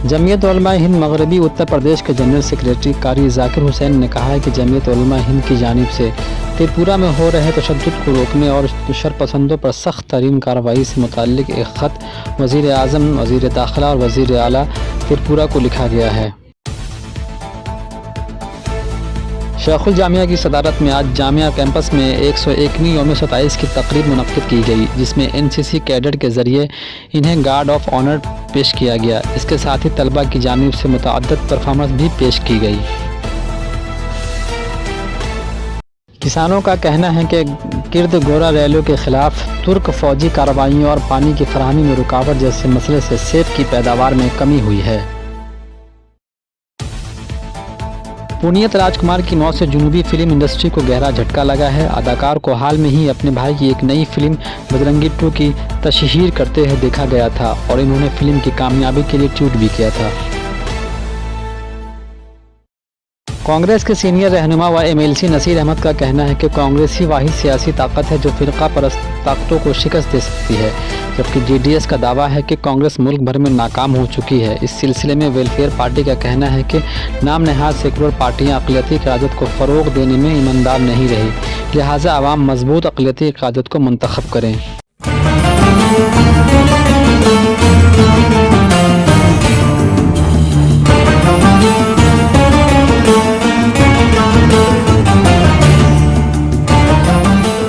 جمعیت علماء ہند مغربی اتر پردیش کے جنرل سیکریٹری قاری ذاکر حسین نے کہا ہے کہ جمعیت علماء ہند کی جانب سے تریپورہ میں ہو رہے تشدد کو روکنے اور شرپسندوں پر سخت ترین کارروائی سے متعلق ایک خط وزیر اعظم، وزیر داخلہ اور وزیر اعلیٰ تریپورہ کو لکھا گیا ہے۔ شیخ الجامعہ کی صدارت میں آج جامعہ کیمپس میں 101ویں یوم ستائش کی تقریب منعقد کی گئی، جس میں NCC کیڈٹ کے ذریعے انہیں گارڈ آف آنر پیش کیا گیا۔ اس کے ساتھ ہی طلبہ کی جانب سے متعدد پرفارمنس بھی پیش کی گئی۔ کسانوں کا کہنا ہے کہ گرد گورا ریلیوں کے خلاف ترک فوجی کارروائیوں اور پانی کی فراہمی میں رکاوٹ جیسے مسئلے سے سیب کی پیداوار میں کمی ہوئی ہے۔ پونیت راج کمار کی موت سے جنوبی فلم انڈسٹری کو گہرا جھٹکا لگا ہے۔ اداکار کو حال میں ہی اپنے بھائی کی ایک نئی فلم بجرنگی 2 کی تشہیر کرتے ہوئے دیکھا گیا تھا اور انہوں نے فلم کی کامیابی کے لیے ٹویٹ بھی کیا تھا۔ کانگریس کے سینئر رہنما و MLC نصیر احمد کا کہنا ہے کہ کانگریس ہی واحد سیاسی طاقت ہے جو فرقہ پرست طاقتوں کو شکست دے سکتی ہے، جبکہ JDS کا دعویٰ ہے کہ کانگریس ملک بھر میں ناکام ہو چکی ہے۔ اس سلسلے میں ویلفیئر پارٹی کا کہنا ہے کہ نام نہاد سیکولر پارٹیاں اقلیتی قیادت کو فروغ دینے میں ایماندار نہیں رہی، لہٰذا عوام مضبوط اقلیتی قیادت کو منتخب کریں۔